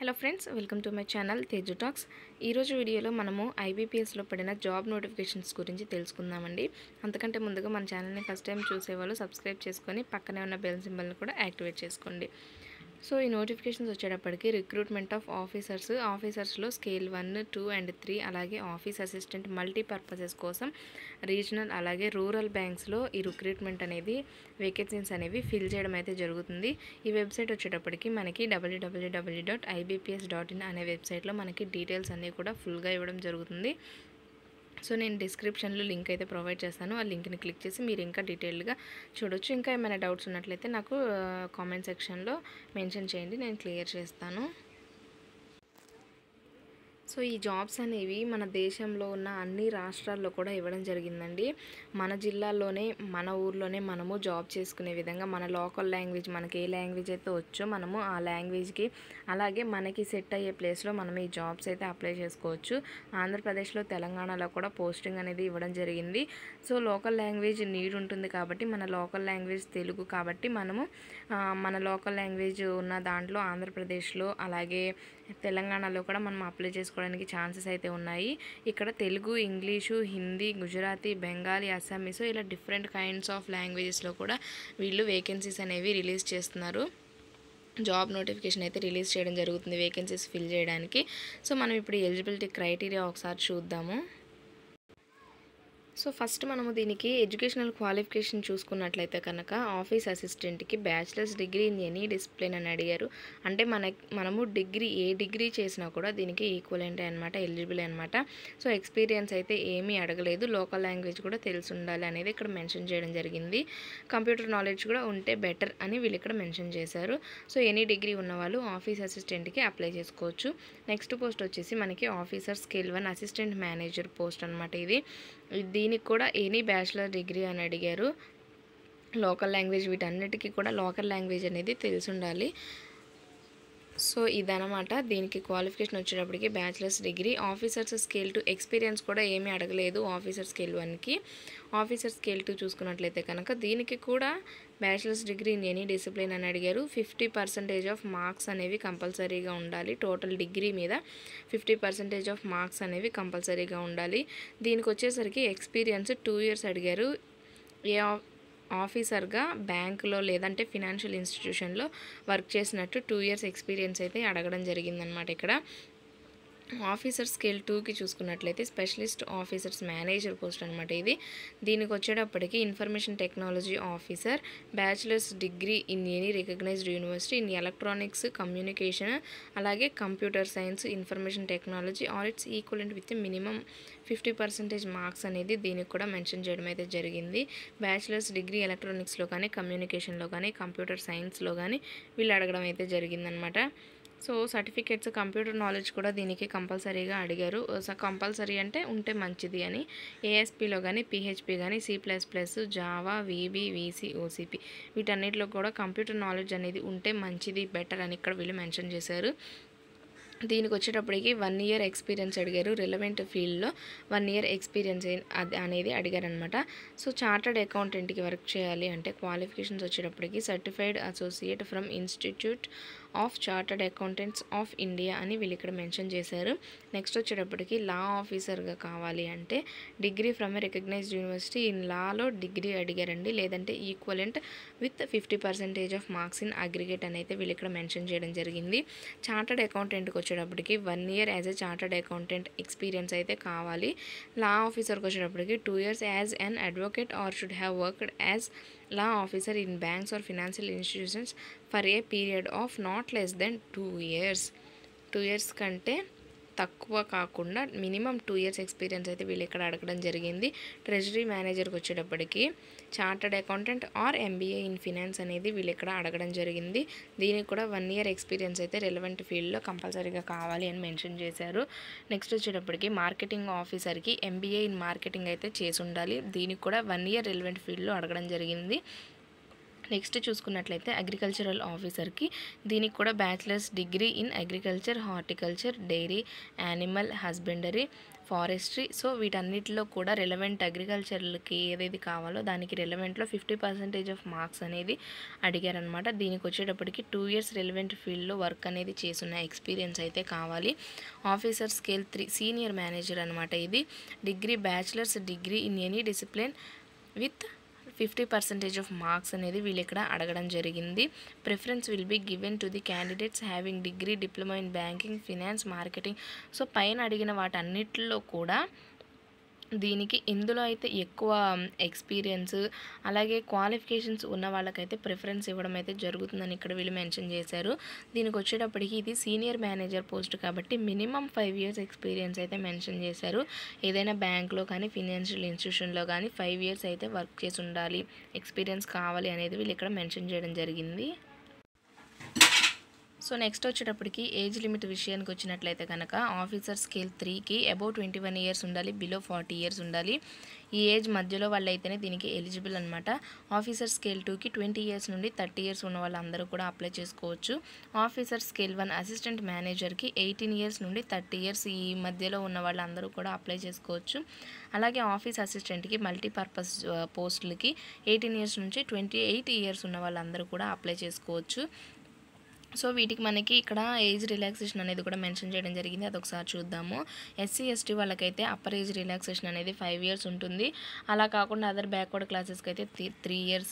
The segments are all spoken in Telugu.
Hello friends, welcome to my channel Teju talks. ఈరోజు వీడియోలో మనము ఐబీపీఎస్లో పడిన జాబ్ నోటిఫికేషన్స్ గురించి తెలుసుకుందామండి. అంతకంటే ముందుగా మన ఛానల్ని ఫస్ట్ టైం చూసేవాళ్ళు సబ్స్క్రైబ్ చేసుకొని పక్కనే ఉన్న బెల్ సింబల్ని కూడా యాక్టివేట్ చేసుకోండి. సో ఈ నోటిఫికేషన్స్ వచ్చేటప్పటికి రిక్రూట్మెంట్ ఆఫ్ ఆఫీసర్స్లో స్కేల్ 1, 2 అండ్ 3 అలాగే ఆఫీస్ అసిస్టెంట్ మల్టీపర్పసెస్ కోసం రీజనల్ అలాగే రూరల్ బ్యాంక్స్లో ఈ రిక్రూట్మెంట్ అనేది వేకెన్సీస్ అనేవి ఫిల్ చేయడం అయితే జరుగుతుంది. ఈ వెబ్సైట్ వచ్చేటప్పటికి మనకి www.ibps.in అనే వెబ్సైట్లో మనకి డీటెయిల్స్ అన్నీ కూడా ఫుల్గా ఇవ్వడం జరుగుతుంది. సో నేను డిస్క్రిప్షన్లో లింక్ అయితే ప్రొవైడ్ చేస్తాను. ఆ లింక్ని క్లిక్ చేసి మీరు ఇంకా డీటెయిల్డ్గా చూడొచ్చు. ఇంకా ఏమైనా డౌట్స్ ఉన్నట్లయితే నాకు కామెంట్ సెక్షన్లో మెన్షన్ చేయండి, నేను క్లియర్ చేస్తాను. సో ఈ జాబ్స్ అనేవి మన దేశంలో ఉన్న అన్ని రాష్ట్రాల్లో కూడా ఇవ్వడం జరిగిందండి. మన జిల్లాల్లోనే మన ఊర్లోనే మనము జాబ్ చేసుకునే విధంగా మన లోకల్ లాంగ్వేజ్, మనకి ఏ లాంగ్వేజ్ అయితే వచ్చో మనము ఆ లాంగ్వేజ్కి అలాగే మనకి సెట్ అయ్యే ప్లేస్లో మనం ఈ జాబ్స్ అయితే అప్లై చేసుకోవచ్చు. ఆంధ్రప్రదేశ్లో, తెలంగాణలో కూడా పోస్టింగ్ అనేది ఇవ్వడం జరిగింది. సో లోకల్ లాంగ్వేజ్ నీడ్ ఉంటుంది కాబట్టి మన లోకల్ లాంగ్వేజ్ తెలుగు కాబట్టి మనము మన లోకల్ లాంగ్వేజ్ ఉన్న దాంట్లో ఆంధ్రప్రదేశ్లో అలాగే తెలంగాణలో కూడా మనం అప్లై చేసుకోవడానికి ఛాన్సెస్ అయితే ఉన్నాయి. ఇక్కడ తెలుగు, ఇంగ్లీషు, హిందీ, గుజరాతీ, బెంగాలీ, అస్సామీస్ ఇలా డిఫరెంట్ కైండ్స్ ఆఫ్ లాంగ్వేజెస్లో కూడా వీళ్ళు వేకెన్సీస్ అనేవి రిలీజ్ చేస్తున్నారు. జాబ్ నోటిఫికేషన్ అయితే రిలీజ్ చేయడం జరుగుతుంది వేకెన్సీస్ ఫిల్ చేయడానికి. సో మనం ఇప్పుడు ఎలిజిబిలిటీ క్రైటీరియా ఒకసారి చూద్దాము. సో ఫస్ట్ మనము దీనికి ఎడ్యుకేషనల్ క్వాలిఫికేషన్ చూసుకున్నట్లయితే కనుక ఆఫీస్ అసిస్టెంట్కి bachelors degree in any discipline అని అడిగారు. అంటే మనము ఏ డిగ్రీ చేసినా కూడా దీనికి ఈక్వలెంట్ అనమాట, ఎలిజిబుల్ అనమాట. సో ఎక్స్పీరియన్స్ అయితే ఏమీ అడగలేదు. లోకల్ లాంగ్వేజ్ కూడా తెలిసి ఉండాలి అనేది ఇక్కడ మెన్షన్ చేయడం జరిగింది. కంప్యూటర్ నాలెడ్జ్ కూడా ఉంటే బెటర్ అని వీళ్ళు ఇక్కడ మెన్షన్ చేశారు. సో ఎనీ డిగ్రీ ఉన్నవాళ్ళు ఆఫీస్ అసిస్టెంట్కి అప్లై చేసుకోవచ్చు. నెక్స్ట్ పోస్ట్ వచ్చేసి మనకి officer scale 1 assistant manager post అనమాట. దీనికి కూడా ఎనీ బ్యాచిలర్ డిగ్రీ అని అడిగారు. లోకల్ లాంగ్వేజ్, వీటన్నిటికీ కూడా లోకల్ లాంగ్వేజ్ అనేది తెలిసి ఉండాలి. సో ఇదనమాట దీనికి క్వాలిఫికేషన్ వచ్చేటప్పటికి bachelors degree. Officers scale 2 experience కూడా ఏమీ అడగలేదు. ఆఫీసర్ స్కేల్ 1కి. ఆఫీసర్ స్కేల్ 2 చూసుకున్నట్లయితే కనుక దీనికి కూడా bachelor's degree in any discipline అని అడిగారు. 50% ఆఫ్ మార్క్స్ అనేవి కంపల్సరీగా ఉండాలి. టోటల్ డిగ్రీ మీద 50% ఆఫ్ మార్క్స్ అనేవి కంపల్సరీగా ఉండాలి. దీనికి వచ్చేసరికి ఎక్స్పీరియన్స్ 2 years అడిగారు. ఆఫీసర్గా బ్యాంకులో లేదంటే ఫినాన్షియల్ ఇన్స్టిట్యూషన్లో వర్క్ చేసినట్టు 2 years ఎక్స్పీరియన్స్ అయితే అడగడం జరిగిందనమాట. ఇక్కడ ఆఫీసర్ స్కేల్ 2కి చూసుకున్నట్లయితే స్పెషలిస్ట్ ఆఫీసర్స్ మేనేజర్ పోస్ట్ అనమాట. దీనికి వచ్చేటప్పటికి information technology officer, bachelors degree in any recognised university in electronics, communication అలాగే computer science, information technology or its equivalent with minimum 50% marks అనేది దీనికి కూడా మెన్షన్ చేయడం అయితే జరిగింది. బ్యాచిలర్స్ డిగ్రీ ఎలక్ట్రానిక్స్లో కానీ, కమ్యూనికేషన్లో కానీ, కంప్యూటర్ సైన్స్లో కానీ వీళ్ళు అడగడం అయితే జరిగిందనమాట. సో సర్టిఫికేట్స్, కంప్యూటర్ నాలెడ్జ్ కూడా దీనికి కంపల్సరీగా అడిగారు. కంపల్సరీ అంటే ఉంటే మంచిది అని. ఏఎస్పీలో కానీ, పిహెచ్పి కానీ, C++, Java, VB, VC, OCP వీటన్నిటిలో కూడా కంప్యూటర్ నాలెడ్జ్ అనేది ఉంటే మంచిది, బెటర్ అని ఇక్కడ వీళ్ళు మెన్షన్ చేశారు. దీనికి వచ్చేటప్పటికి 1 year ఎక్స్పీరియన్స్ అడిగారు. రిలవెంట్ ఫీల్డ్లో 1 year ఎక్స్పీరియన్స్ అనేది అడిగారనమాట. సో చార్టర్డ్ అకౌంటెంట్కి వర్క్ చేయాలి అంటే క్వాలిఫికేషన్స్ వచ్చేటప్పటికి certified associate from institute of chartered accountants of India అని వీళ్ళు ఇక్కడ మెన్షన్ చేశారు. నెక్స్ట్ వచ్చేటప్పటికి లా ఆఫీసర్గా కావాలి అంటే degree from a recognized university in లాలో డిగ్రీ అడిగారండి, లేదంటే equivalent with 50% of marks in aggregate అని అయితే వీళ్ళు ఇక్కడ మెన్షన్ చేయడం జరిగింది. చార్టర్డ్ అకౌంటెంట్కి వచ్చేటప్పటికి 1 year as a chartered accountant experience అయితే కావాలి. లా ఆఫీసర్కి వచ్చేటప్పటికి 2 years as an advocate or should have worked as law officer in banks or financial institutions for a period of not less than 2 years. 2 years కంటే తక్కువ కాకుండా మినిమం 2 years ఎక్స్పీరియన్స్ అయితే వీళ్ళు ఇక్కడ అడగడం జరిగింది. ట్రెజరీ మేనేజర్కి వచ్చేటప్పటికి chartered accountant are MBA in finance అనేది వీళ్ళు ఇక్కడ అడగడం జరిగింది. దీనికి కూడా 1 year ఎక్స్పీరియన్స్ అయితే రిలవెంట్ ఫీల్డ్లో కంపల్సరీగా కావాలి అని మెన్షన్ చేశారు. నెక్స్ట్ వచ్చేటప్పటికి మార్కెటింగ్ ఆఫీసర్కి MBA ఇన్ మార్కెటింగ్ అయితే చేసి ఉండాలి. దీనికి కూడా 1 year రిలవెంట్ ఫీల్డ్లో అడగడం జరిగింది. నెక్స్ట్ చూసుకున్నట్లయితే అగ్రికల్చరల్ ఆఫీసర్కి దీనికి కూడా bachelor's degree in agriculture, horticulture, dairy, animal husbandry, forestry. So వీటన్నిటిలో కూడా రిలవెంట్ అగ్రికల్చర్కి ఏదేది కావాలో దానికి రిలవెంట్లో 50% ఆఫ్ మార్క్స్ అనేది అడిగారనమాట. దీనికి వచ్చేటప్పటికి 2 years రిలవెంట్ ఫీల్డ్లో వర్క్ అనేది చేసున్న ఎక్స్పీరియన్స్ అయితే కావాలి. ఆఫీసర్ స్కేల్ 3 సీనియర్ మేనేజర్ అనమాట. ఇది degree, bachelor's degree in any discipline with 50% of marks అనేది వీళ్ళు ఇక్కడ అడగడం జరిగింది. Preference will be given to the candidates having degree, diploma in banking, finance, marketing. So పైన అడిగిన వాటన్నిటిలో కూడా దీనికి ఇందులో అయితే ఎక్కువ ఎక్స్పీరియన్స్ అలాగే క్వాలిఫికేషన్స్ ఉన్న వాళ్ళకైతే ప్రిఫరెన్స్ ఇవ్వడం అయితే జరుగుతుందని ఇక్కడ వీళ్ళు మెన్షన్ చేశారు. దీనికి వచ్చేటప్పటికి ఇది సీనియర్ మేనేజర్ పోస్ట్ కాబట్టి మినిమం 5 years ఎక్స్పీరియన్స్ అయితే మెన్షన్ చేశారు. ఏదైనా బ్యాంక్లో కానీ ఫినాన్షియల్ ఇన్స్టిట్యూషన్లో కానీ 5 years అయితే వర్క్ చేసి ఉండాలి, ఎక్స్పీరియన్స్ కావాలి అనేది వీళ్ళు ఇక్కడ మెన్షన్ చేయడం జరిగింది. సో నెక్స్ట్ వచ్చేటప్పటికి ఏజ్ లిమిట్ విషయానికి వచ్చినట్లయితే కనుక ఆఫీసర్ స్కేల్ 3కి అబౌవ్ 21 years ఉండాలి, బిలో 40 years ఉండాలి. ఈ ఏజ్ మధ్యలో వాళ్ళైతేనే దీనికి ఎలిజిబుల్ అనమాట. ఆఫీసర్ స్కేల్ 2కి 20 years నుండి 30 years ఉన్న వాళ్ళందరూ కూడా అప్లై చేసుకోవచ్చు. ఆఫీసర్ స్కేల్ 1 అసిస్టెంట్ మేనేజర్కి 18 years నుండి 30 years ఈ మధ్యలో ఉన్న వాళ్ళందరూ కూడా అప్లై చేసుకోవచ్చు. అలాగే ఆఫీస్ అసిస్టెంట్కి మల్టీపర్పస్ పోస్టులకి 18 years నుంచి 28 years ఉన్న వాళ్ళందరూ కూడా అప్లై చేసుకోవచ్చు. సో వీటికి మనకి ఇక్కడ ఏజ్ రిలాక్సేషన్ అనేది కూడా మెన్షన్ చేయడం జరిగింది. అదొకసారి చూద్దాము. ఎస్సీ ఎస్టీ వాళ్ళకైతే అప్పర్ ఏజ్ రిలాక్సేషన్ అనేది 5 years ఉంటుంది. అలా కాకుండా అదర్ బ్యాక్వర్డ్ క్లాసెస్కి అయితే 3 years.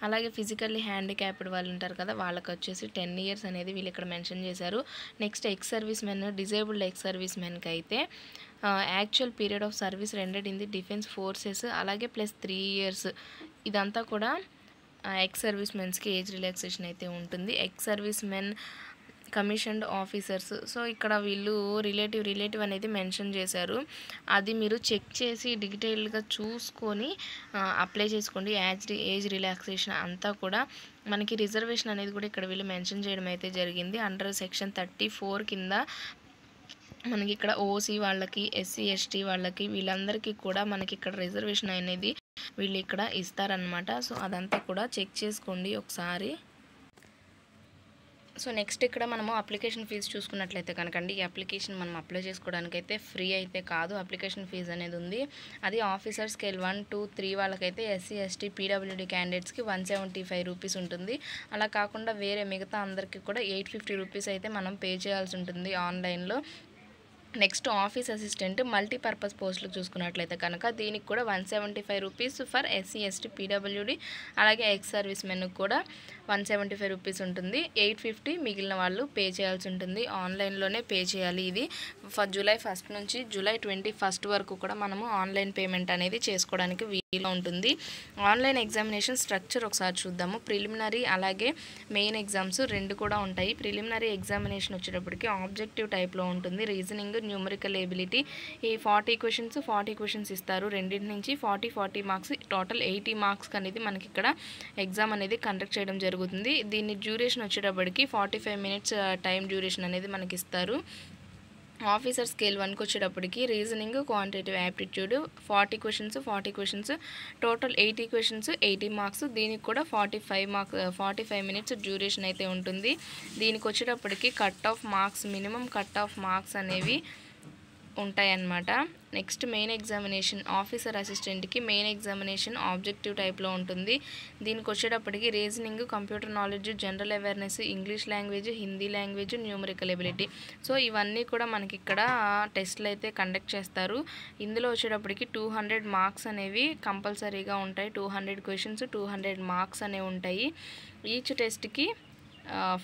అలాగే ఫిజికల్లీ హ్యాండిక్యాప్డ్ వాళ్ళు ఉంటారు కదా, వాళ్ళకి వచ్చేసి 10 years అనేది వీళ్ళు ఇక్కడ మెన్షన్ చేశారు. Next ex servicemen, disabled ex service మెన్కి అయితే actual period of service rendered in the defence forces అలాగే ప్లస్ 3 years. ఇదంతా కూడా ఎక్స్ సర్వీస్ మెన్స్కి ఏజ్ రిలాక్సేషన్ అయితే ఉంటుంది. Ex servicemen commissioned officers. So ఇక్కడ వీళ్ళు రిలేటివ్ అనేది మెన్షన్ చేశారు. అది మీరు చెక్ చేసి డీటెయిల్గా చూసుకొని అప్లై చేసుకోండి. ఏజ్ రిలాక్సేషన్ అంతా కూడా మనకి రిజర్వేషన్ అనేది కూడా ఇక్కడ వీళ్ళు మెన్షన్ చేయడం అయితే జరిగింది. అండర్ సెక్షన్ 34 కింద మనకి ఇక్కడ ఓసీ వాళ్ళకి, ఎస్సీ ఎస్టీ వాళ్ళకి వీళ్ళందరికీ కూడా మనకి ఇక్కడ రిజర్వేషన్ అనేది వీళ్ళు ఇక్కడ ఇస్తారనమాట. సో అదంతా కూడా చెక్ చేసుకోండి ఒకసారి. సో నెక్స్ట్ ఇక్కడ మనము అప్లికేషన్ ఫీజు చూసుకున్నట్లయితే కనుకండి, ఈ అప్లికేషన్ మనం అప్లై చేసుకోవడానికి అయితే ఫ్రీ అయితే కాదు, అప్లికేషన్ ఫీజు అనేది ఉంది. అది ఆఫీసర్ స్కేల్ 1, 2, 3 వాళ్ళకైతే ఎస్సీ ఎస్టీ పీడబ్ల్యూడీ క్యాండిడేట్స్కి 175 రూపీస్ ఉంటుంది. అలా కాకుండా వేరే మిగతా అందరికీ కూడా 850 రూపీస్ అయితే మనం పే చేయాల్సి ఉంటుంది ఆన్లైన్లో. నెక్స్ట్ ఆఫీస్ అసిస్టెంట్ మల్టీపర్పస్ పోస్టులు చూసుకున్నట్లయితే కనుక దీనికి కూడా 175 rupees for SC ST PWD అలాగే ఎక్స్ సర్వీస్ మెన్ కూడా 175 రూపీస్ ఉంటుంది. 850 మిగిలిన వాళ్ళు పే చేయాల్సి ఉంటుంది, ఆన్లైన్లోనే పే చేయాలి. ఇది జూలై 1 నుంచి జూలై 21 వరకు కూడా మనము ఆన్లైన్ పేమెంట్ అనేది చేసుకోవడానికి వీలుగా ఉంటుంది. ఆన్లైన్ ఎగ్జామినేషన్ స్ట్రక్చర్ ఒకసారి చూద్దాము. ప్రిలిమినరీ అలాగే మెయిన్ ఎగ్జామ్స్ రెండు కూడా ఉంటాయి. ప్రిలిమినరీ ఎగ్జామినేషన్ వచ్చేటప్పటికి ఆబ్జెక్టివ్ టైప్లో ఉంటుంది. రీజనింగ్, న్యూమరికల్ ఎబిలిటీ ఈ 40 క్వశ్చన్స్ ఇస్తారు. రెండింటి నుంచి 40 మార్క్స్, టోటల్ 80 మార్క్స్ అనేది మనకి ఇక్కడ ఎగ్జామ్ అనేది కండక్ట్ చేయడం జరుగుతుంది. దీని డ్యూరేషన్ వచ్చేటప్పటికి 45 minutes టైం డ్యూరేషన్ అనేది మనకి ఇస్తారు. ఆఫీసర్ స్కేల్ 1కి వచ్చేటప్పటికి reasoning, quantitative aptitude 40 questions, total 80 questions, 80 marks. దీనికి కూడా 45 minutes డ్యూరేషన్ అయితే ఉంటుంది. దీనికి వచ్చేటప్పటికి మినిమం కట్ ఆఫ్ మార్క్స్ అనేవి ఉంటాయన్నమాట. నెక్స్ట్ మెయిన్ ఎగ్జామినేషన్ ఆఫీసర్ అసిస్టెంట్కి మెయిన్ ఎగ్జామినేషన్ ఆబ్జెక్టివ్ టైప్లో ఉంటుంది. దీనికి వచ్చేటప్పటికి reasoning, computer knowledge, general awareness, English language, Hindi language, numerical ability. So ఇవన్నీ కూడా మనకి ఇక్కడ టెస్ట్లు అయితే కండక్ట్ చేస్తారు. ఇందులో వచ్చేటప్పటికి 200 మార్క్స్ అనేవి కంపల్సరీగా ఉంటాయి. 200 questions, 200 మార్క్స్ అనేవి ఉంటాయి. ఈచ్ టెస్ట్కి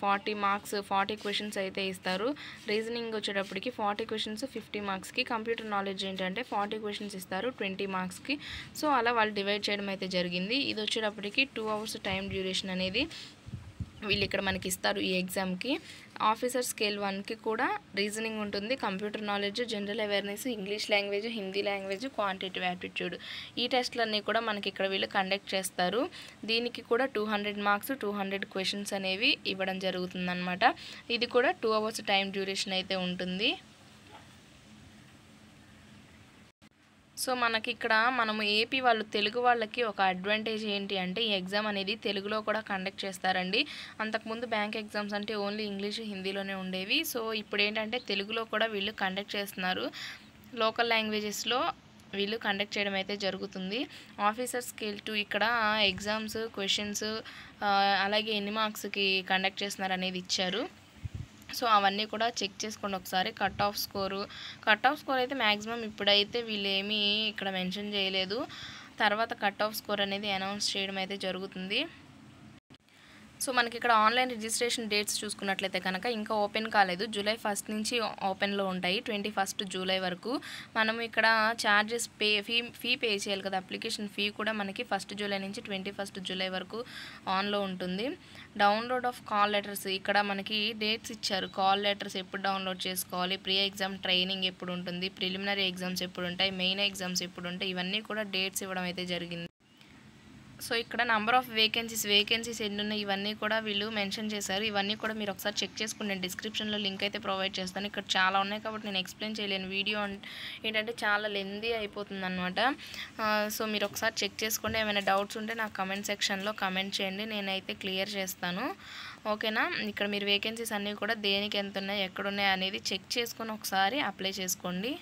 40 questions అయితే ఇస్తారు. రీజనింగ్ వచ్చేటప్పటికి 40 questions 50 మార్క్స్కి, కంప్యూటర్ నాలెడ్జ్ ఏంటంటే 40 questions ఇస్తారు 20 మార్క్స్కి. సో అలా వాళ్ళు డివైడ్ చేయడం అయితే జరిగింది. ఇది వచ్చేటప్పటికి 2 hours టైం డ్యూరేషన్ అనేది వీళ్ళు ఇక్కడ మనకి ఇస్తారు ఈ ఎగ్జామ్కి. ఆఫీసర్ స్కేల్ 1కి కూడా రీజనింగ్ ఉంటుంది, computer knowledge, general awareness, English language, Hindi language, quantitative aptitude ఈ టెస్ట్లన్నీ కూడా మనకి ఇక్కడ వీళ్ళు కండక్ట్ చేస్తారు. దీనికి కూడా 200 మార్క్స్, 200 questions అనేవి ఇవ్వడం జరుగుతుందన్నమాట. ఇది కూడా 2 hours టైం డ్యూరేషన్ అయితే ఉంటుంది. సో మనకి ఇక్కడ మనము ఏపీ వాళ్ళు తెలుగు వాళ్ళకి ఒక అడ్వాంటేజ్ ఏంటి అంటే ఈ ఎగ్జామ్ అనేది తెలుగులో కూడా కండక్ట్ చేస్తారండి. అంతకుముందు బ్యాంక్ ఎగ్జామ్స్ అంటే ఓన్లీ ఇంగ్లీష్ హిందీలోనే ఉండేవి. సో ఇప్పుడు ఏంటంటే తెలుగులో కూడా వీళ్ళు కండక్ట్ చేస్తున్నారు. లోకల్ లాంగ్వేజెస్లో వీళ్ళు కండక్ట్ చేయడం అయితే జరుగుతుంది. ఆఫీసర్ స్కేల్ 2 ఇక్కడ ఎగ్జామ్స్ క్వశ్చన్స్ అలాగే ఎన్ని మార్క్స్కి కండక్ట్ చేస్తున్నారు అనేది ఇచ్చారు. సో అవన్నీ కూడా చెక్ చేసుకోండి ఒకసారి. కట్ ఆఫ్ స్కోర్ అయితే మ్యాక్సిమం ఇప్పుడైతే వీళ్ళు ఏమీ ఇక్కడ మెన్షన్ చేయలేదు. తర్వాత కట్ ఆఫ్ స్కోర్ అనేది అనౌన్స్ చేయడం అయితే జరుగుతుంది. సో మనకి ఇక్కడ ఆన్లైన్ రిజిస్ట్రేషన్ డేట్స్ చూసుకున్నట్లయితే కనుక ఇంకా ఓపెన్ కాలేదు. జూలై 1 నుంచి ఓపెన్లో ఉంటాయి 21 జూలై వరకు. మనం ఇక్కడ ఛార్జెస్ ఫీ పే చేయాలి కదా, అప్లికేషన్ ఫీ కూడా మనకి 1 జూలై నుంచి 21 జూలై వరకు ఆన్లో ఉంటుంది. డౌన్లోడ్ ఆఫ్ కాల్ లెటర్స్ ఇక్కడ మనకి డేట్స్ ఇచ్చారు. కాల్ లెటర్స్ ఎప్పుడు డౌన్లోడ్ చేసుకోవాలి, ప్రీ ఎగ్జామ్ ట్రైనింగ్ ఎప్పుడు ఉంటుంది, ప్రిలిమినరీ ఎగ్జామ్స్ ఎప్పుడు ఉంటాయి, మెయిన్ ఎగ్జామ్స్ ఎప్పుడు ఉంటాయి, ఇవన్నీ కూడా డేట్స్ ఇవ్వడం అయితే జరిగింది. సో ఇక్కడ నెంబర్ ఆఫ్ వేకెన్సీస్ ఎన్ని ఉన్నాయి ఇవన్నీ కూడా వీళ్ళు మెన్షన్ చేశారు. ఇవన్నీ కూడా మీరు ఒకసారి చెక్ చేసుకోండి. నేను డిస్క్రిప్షన్లో లింక్ అయితే ప్రొవైడ్ చేస్తాను. ఇక్కడ చాలా ఉన్నాయి కాబట్టి నేను ఎక్స్ప్లెయిన్ చేయలేను. వీడియో ఏంటంటే చాలా లెందీ అయిపోతుంది అనమాట. సో మీరు ఒకసారి చెక్ చేసుకోండి. ఏమైనా డౌట్స్ ఉంటే నాకు కమెంట్ సెక్షన్లో కమెంట్ చేయండి, నేనైతే క్లియర్ చేస్తాను. ఓకేనా. ఇక్కడ మీరు వేకెన్సీస్ అన్నీ కూడా దేనికి ఎంత ఉన్నాయి ఎక్కడ ఉన్నాయి అనేది చెక్ చేసుకొని ఒకసారి అప్లై చేసుకోండి.